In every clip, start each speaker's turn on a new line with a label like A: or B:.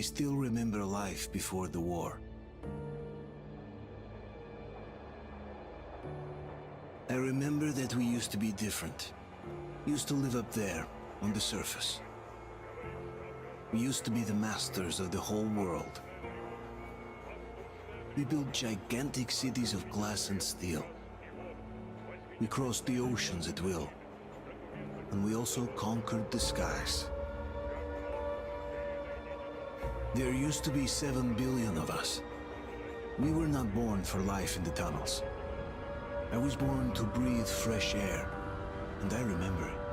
A: still remember life before the war. I remember that we used to be different. Used to live up there, on the surface. We used to be the masters of the whole world. We built gigantic cities of glass and steel. We crossed the oceans at will. And we also conquered the skies. There used to be 7 billion of us. We were not born for life in the tunnels. I was born to breathe fresh air, and I remember it.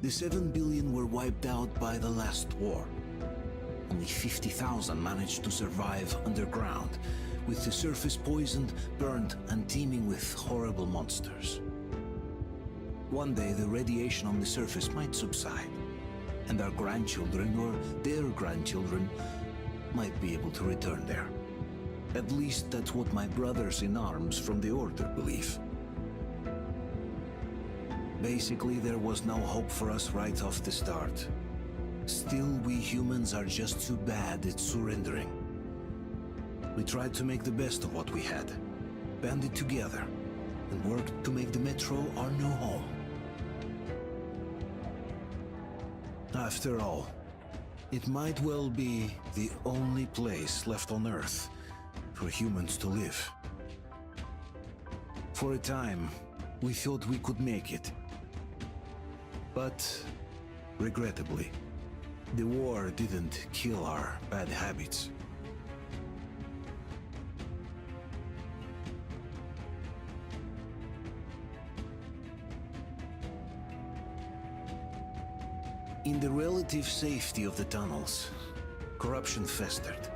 A: The 7 billion were wiped out by the last war. Only 50,000 managed to survive underground, with the surface poisoned, burned, and teeming with horrible monsters. One day the radiation on the surface might subside, and our grandchildren or their grandchildren might be able to return there. At least that's what my brothers in arms from the Order believe. Basically, there was no hope for us right off the start. Still, we humans are just too bad at surrendering. We tried to make the best of what we had, banded together, and worked to make the Metro our new home. After all, it might well be the only place left on Earth for humans to live. For a time, we thought we could make it. But, regrettably, the war didn't kill our bad habits. In the relative safety of the tunnels, corruption festered.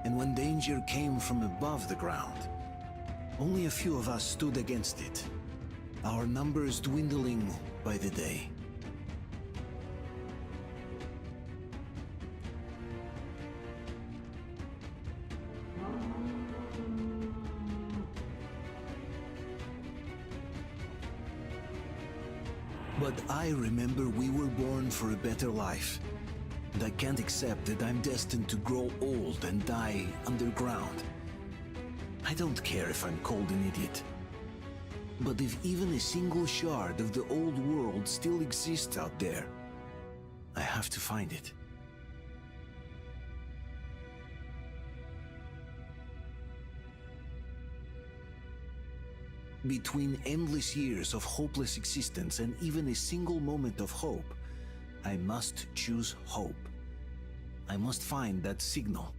A: And when danger came from above the ground, only a few of us stood against it, our numbers dwindling by the day. But I remember we were born for a better life, and I can't accept that I'm destined to grow old and die underground. I don't care if I'm called an idiot. But if even a single shard of the old world still exists out there, I have to find it. Between endless years of hopeless existence and even a single moment of hope, I must choose hope. I must find that signal.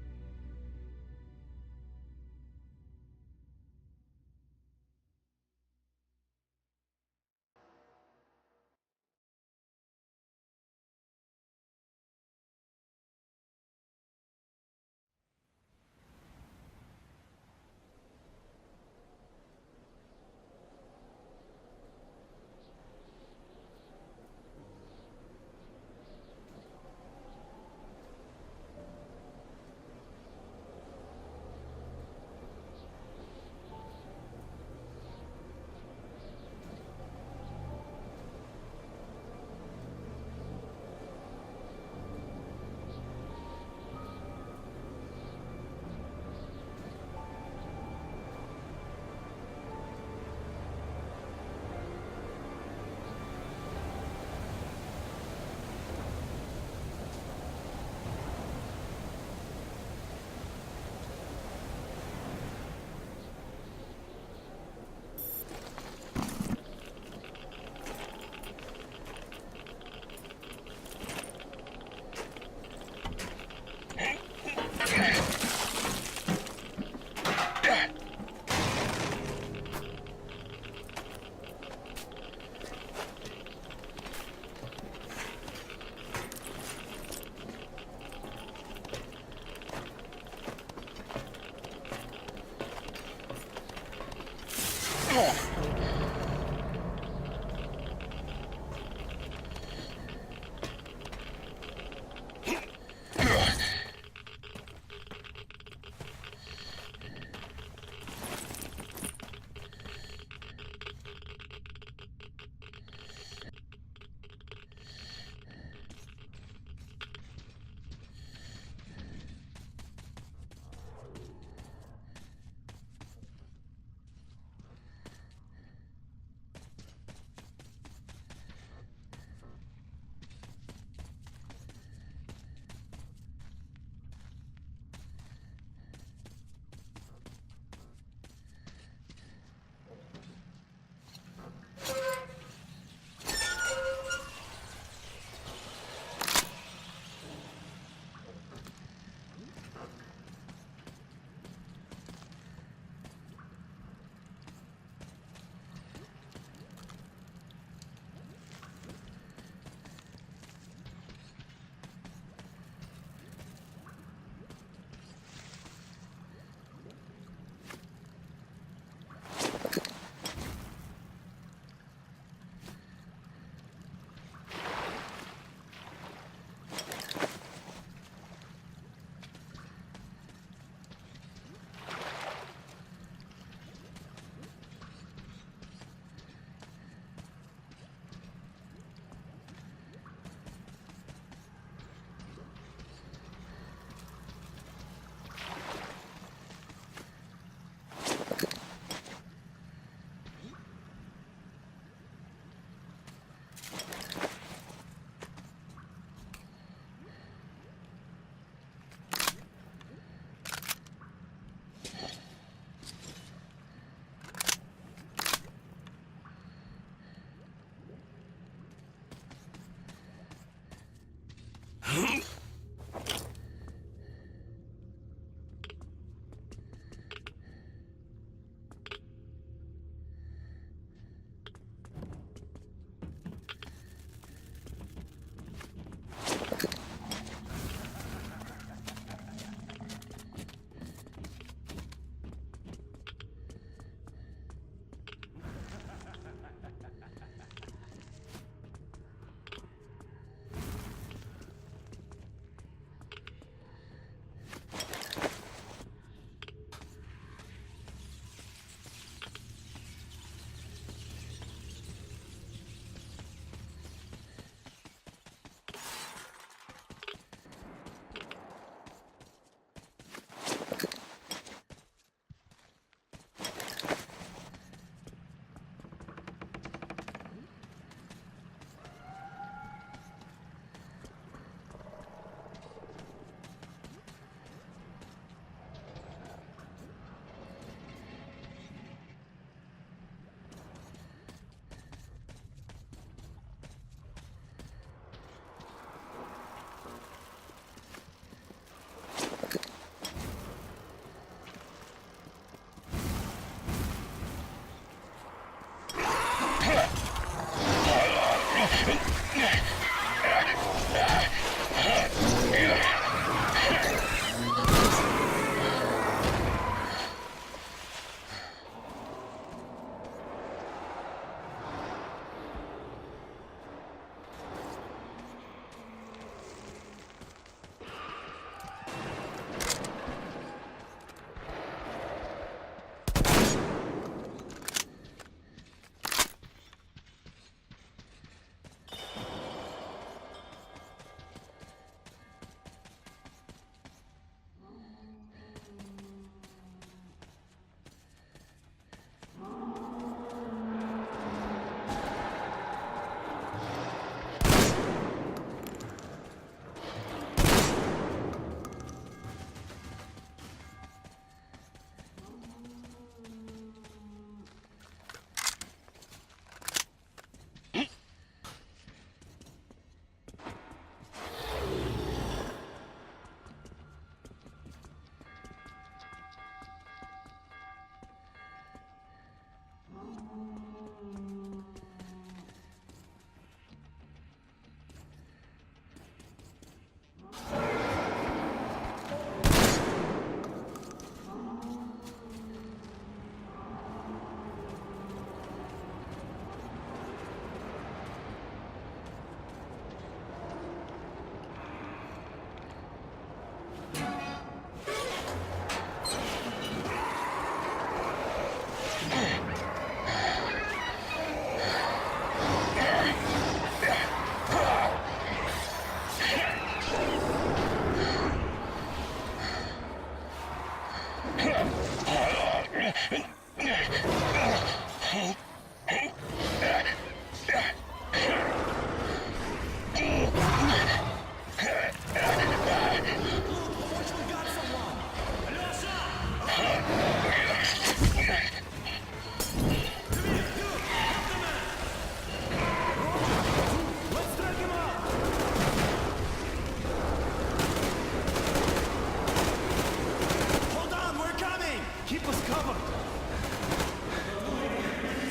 B: Keep us covered!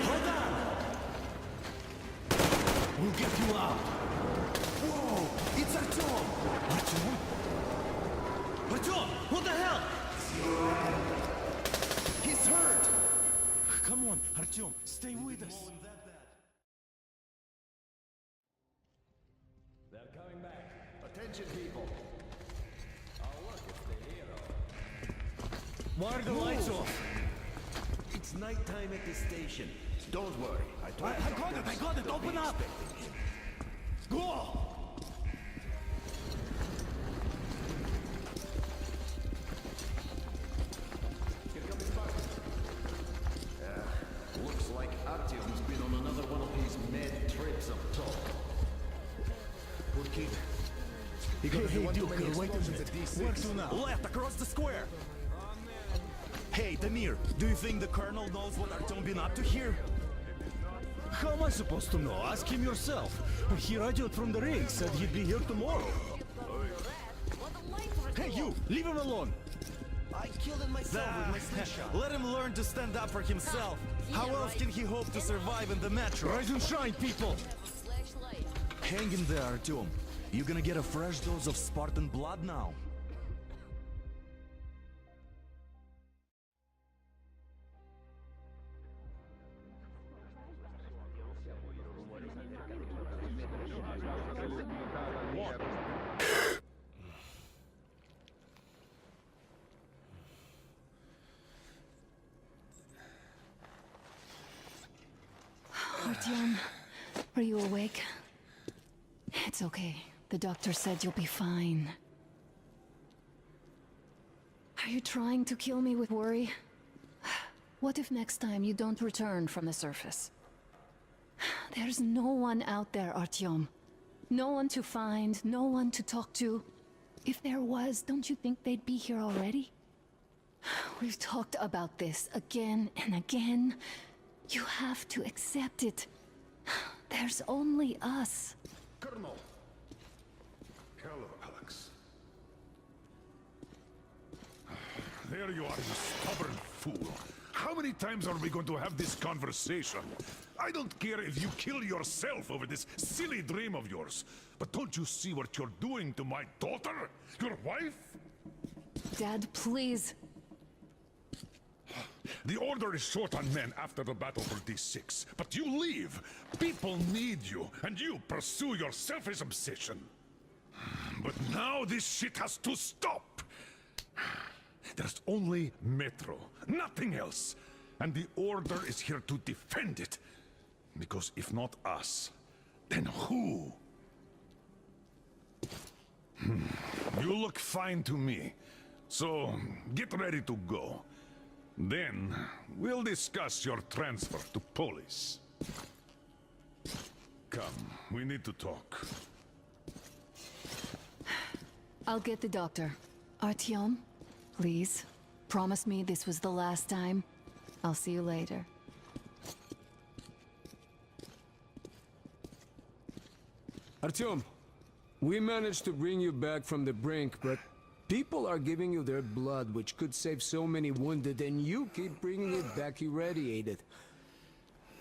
B: Hold on! We'll get you out! Whoa! It's Artyom! Artyom? Artyom! What the hell? He's hurt! Come on, Artyom, stay with us.
C: They're coming back. Attention, people. Oh, look, it's the hero.
B: Why are the lights off?
C: It's nighttime at the station. Don't worry. I
B: got it! Open up! Go!
C: Here comes Spartan. Looks like Artyom's been on another one of his mad trips up top. Poor kid.
B: Hey, Duke, wait a minute. Where to now? Left, across the square. Hey, Damir, do you think the Colonel knows what Artyom been up to here? How am I supposed to know? Ask him yourself. He radioed from the ring, said he'd be here tomorrow. Hey, you! Leave him alone!
C: I killed him myself with my slingshot.
B: Let him learn to stand up for himself. How else can he hope to survive in the metro? Rise and shine, people! Hang in there, Artyom. You're gonna get a fresh dose of Spartan blood now.
D: Artyom, are you awake? It's okay. The doctor said you'll be fine. Are you trying to kill me with worry? What if next time you don't return from the surface? There's no one out there, Artyom. No one to find, no one to talk to. If there was, don't you think they'd be here already? We've talked about this again and again. You have to accept it. There's only us.
E: Colonel! Hello, Alex. There you are, you stubborn fool. How many times are we going to have this conversation? I don't care if you kill yourself over this silly dream of yours, but don't you see what you're doing to my daughter? Your wife?
D: Dad, please.
E: The Order is short on men after the battle for D6, but you leave. People need you, and you pursue your selfish obsession. But now this shit has to stop. There's only Metro, nothing else. And the Order is here to defend it. Because if not us, then who? You look fine to me. So, get ready to go. Then, we'll discuss your transfer to police. Come, we need to talk.
D: I'll get the doctor. Artyom, please. Promise me this was the last time. I'll see you later.
F: Artyom, we managed to bring you back from the brink, but people are giving you their blood, which could save so many wounded, and you keep bringing it back irradiated.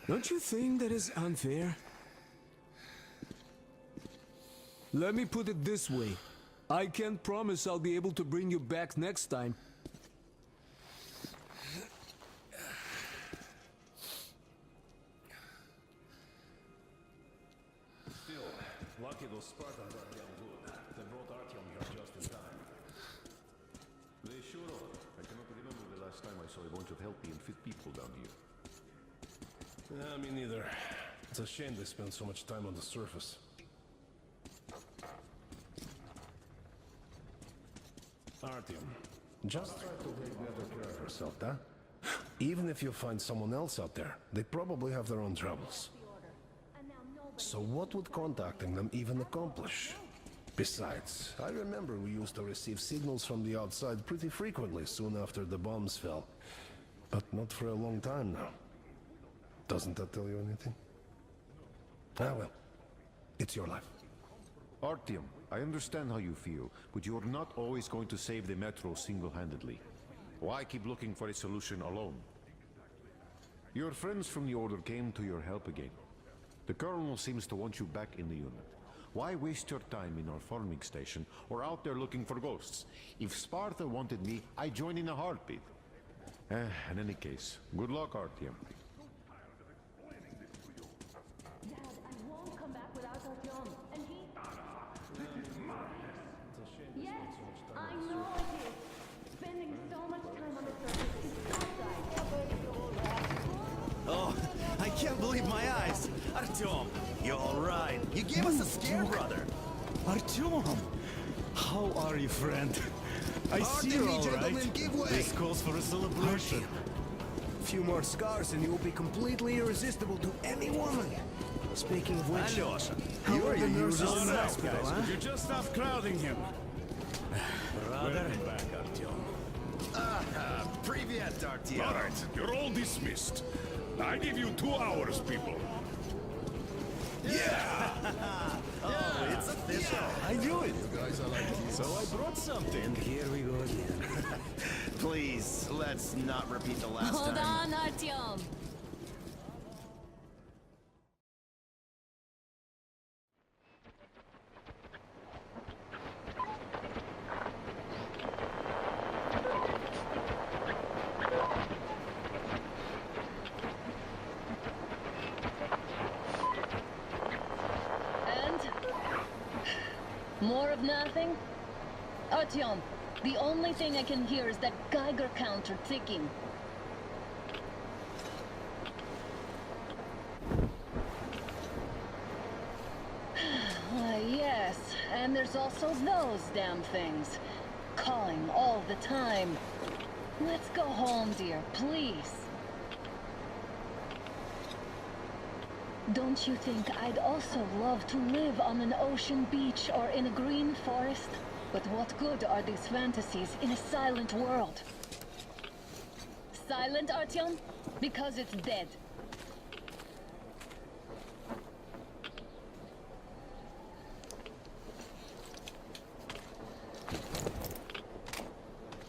F: Don't you think that is unfair? Let me put it this way. I can't promise I'll be able to bring you back next time.
C: Still, lucky those Spartans are damn good. They brought Artyom here just in time. They sure are. I cannot remember the last time I saw a bunch of healthy and fit people down here.
G: Yeah, me neither. It's a shame they spend so much time on the surface. Artyom, just try to take better care of yourself, huh? Even if you find someone else out there, they probably have their own troubles. So what would contacting them even accomplish? Besides, I remember we used to receive signals from the outside pretty frequently soon after the bombs fell. But not for a long time now. Doesn't that tell you anything? Ah well, it's your life.
H: Artyom, I understand how you feel, but you're not always going to save the Metro single-handedly.
C: Why keep looking for a solution alone? Your friends from the Order came to your help again. The Colonel seems to want you back in the unit. Why waste your time in our farming station or out there looking for ghosts? If Sparta wanted me, I'd join in a heartbeat. In any case, good luck, Artyom.
D: Dad, I won't come back without Artyom. And he... Yes, I know it is. Spending so much time on the surface is suicide.
B: Oh, I can't believe my eyes. Artyom, you're all right. You gave us a scare, brother.
H: Artyom! How are you, friend? I see you're all right.
B: give way.
H: This calls for a celebration.
F: A few more scars and you'll be completely irresistible to any woman. Speaking of which,
B: Alyosha,
F: how are the nurses
H: All
F: in the
H: right,
F: hospital,
H: guys,
F: huh?
H: could you just stop crowding him?
B: brother.
H: Welcome back, Artyom.
B: Привет, Artyom.
E: All right, you're all dismissed. I give you 2 hours, people.
B: Oh, it's official.
H: I knew it. So I brought something.
F: And here we go again.
B: Please, let's not repeat the last
D: Hold
B: time.
D: on, Artyom. And? More of nothing? Artyom, the only thing I can hear is that Geiger counter ticking. Why, yes, and there's also those damn things. Calling all the time. Let's go home, dear, please. Don't you think I'd also love to live on an ocean beach or in a green forest? But what good are these fantasies in a silent world? Silent, Artyom? Because it's dead.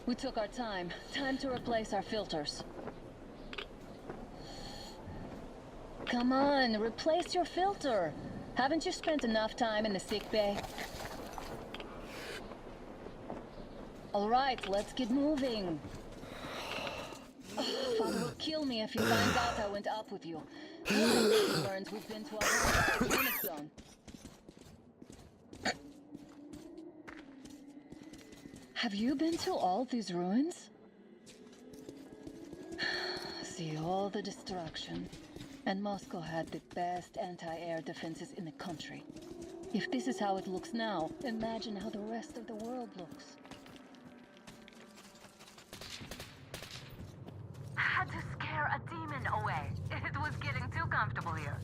D: We took our time. Time to replace our filters. Come on, replace your filter. Haven't you spent enough time in the sick bay? All right, let's get moving. Oh, Father will kill me if he finds out I went up with you. He learns we've been to a panic zone. Have you been to all these ruins? See all the destruction. And Moscow had the best anti-air defenses in the country. If this is how it looks now, imagine how the rest of the world looks. Had to scare a demon away. It was getting too comfortable here.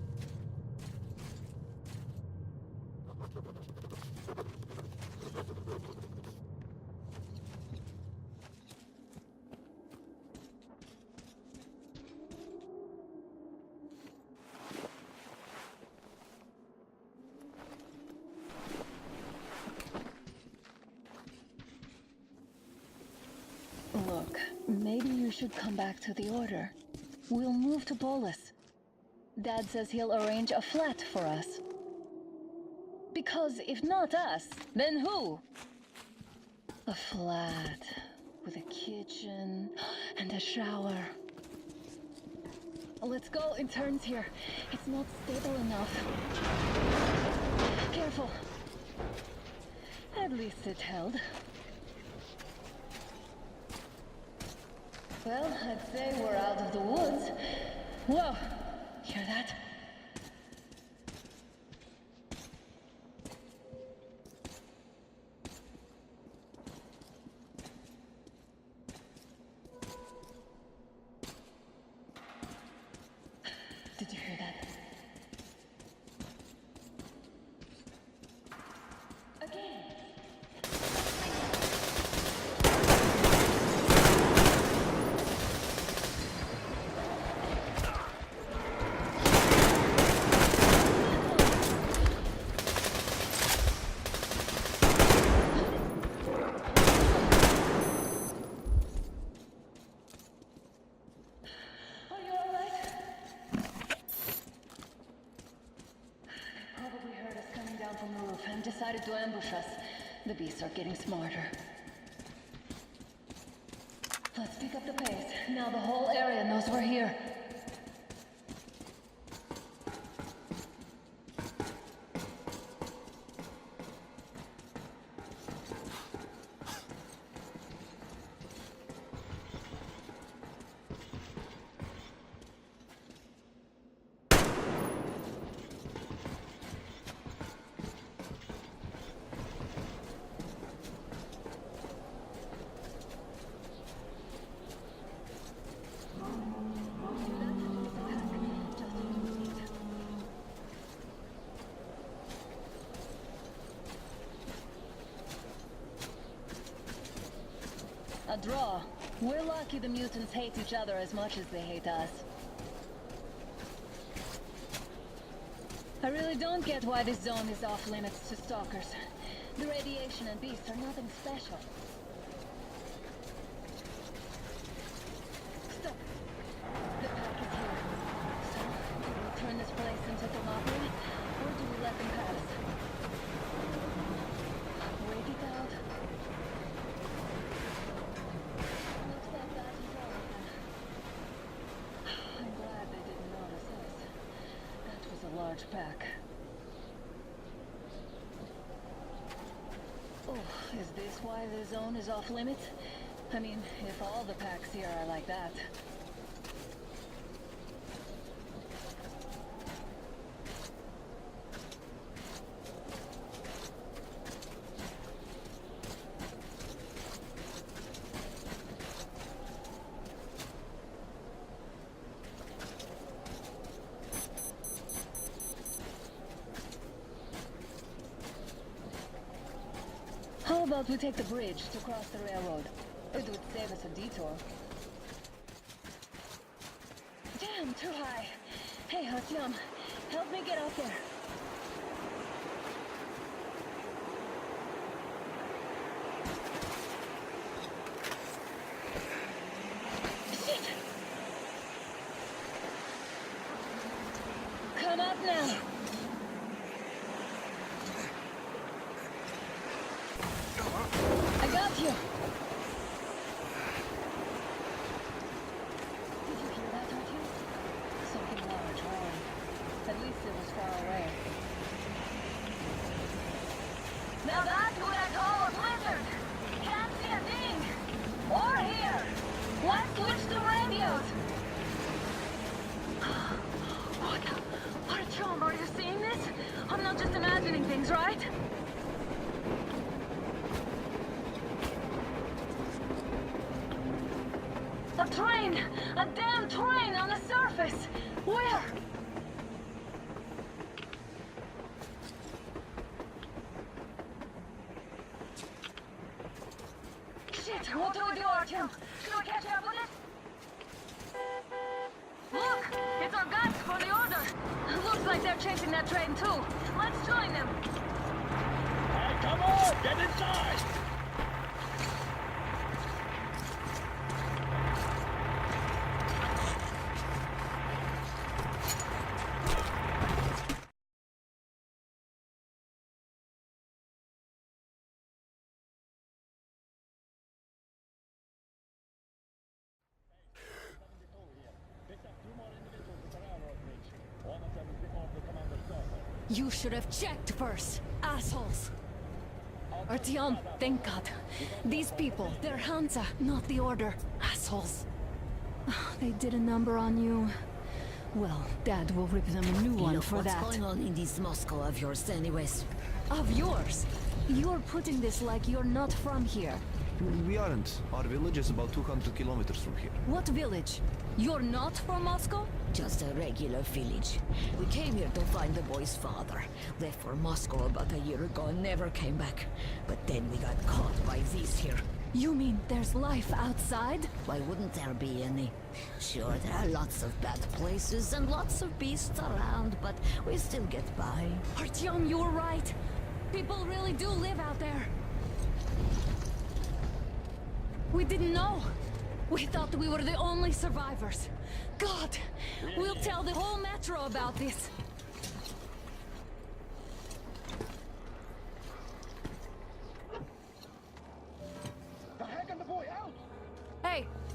D: Look, maybe you should come back to the Order. We'll move to Bolus. Dad says he'll arrange a flat for us. Because if not us, then who? A flat with a kitchen and a shower. Let's go in turns here. It's not stable enough. Careful. At least it held. Well, I'd say we're out of the woods. Whoa! Hear that? Did you hear that? Again! decided to ambush us. The beasts are getting smarter. Let's pick up the pace. Now the whole area knows we're here. A draw. We're lucky the mutants hate each other as much as they hate us. I really don't get why this zone is off limits to stalkers. The radiation and beasts are nothing special. Stop. The pack is here. So, do we turn this place into Thermopylae, or do we let them pass? Wait it out. Looks like that is all of them. I'm glad they didn't notice us. That was a large pack. Oh, is this why the zone is off limits? I mean, if all the packs here are like that. How about we take the bridge to cross the railroad? It would save us a detour. Damn, too high. Hey, Artyom, help me get out there. Shit! Come up now. I got you! Did you hear that, Artyom? Something large roaring. At least it was far away. Now that's what I call a blizzard! Can't see a thing! Or hear! Let's switch to radios! What? Artyom, are you seeing this? I'm not just imagining things, right? A train! A damn train on the surface! Where? Shit! What do we do, Artyom? Should we catch up with it? Look! It's our guys for the order! Looks like they're chasing that train too. Let's join them!
I: Hey, come on! Get inside!
D: You should have checked first, assholes! Artyom, thank God. These people, they're Hansa, not the Order. Assholes. They did a number on you. Well, Dad will rip them a new one for that.
J: What's going on in this Moscow of yours anyways?
D: Of yours? You're putting this like you're not from here.
K: We aren't. Our village is about 200 kilometers from here.
D: What village? You're not from Moscow?
J: Just a regular village. We came here to find the boy's father. Left for Moscow about a year ago and never came back. But then we got caught by these here.
D: You mean there's life outside?
J: Why wouldn't there be any? Sure, there are lots of bad places and lots of beasts around, but we still get by.
D: Artyom, you're right. People really do live out there. We didn't know. We thought we were the only survivors. God, we'll tell the whole metro about this.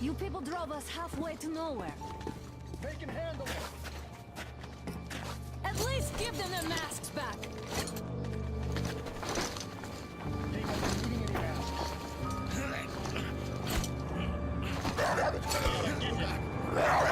D: You people drove us halfway to nowhere.
I: They can handle it.
D: At least give them their masks back.
I: They won't be needing any masks.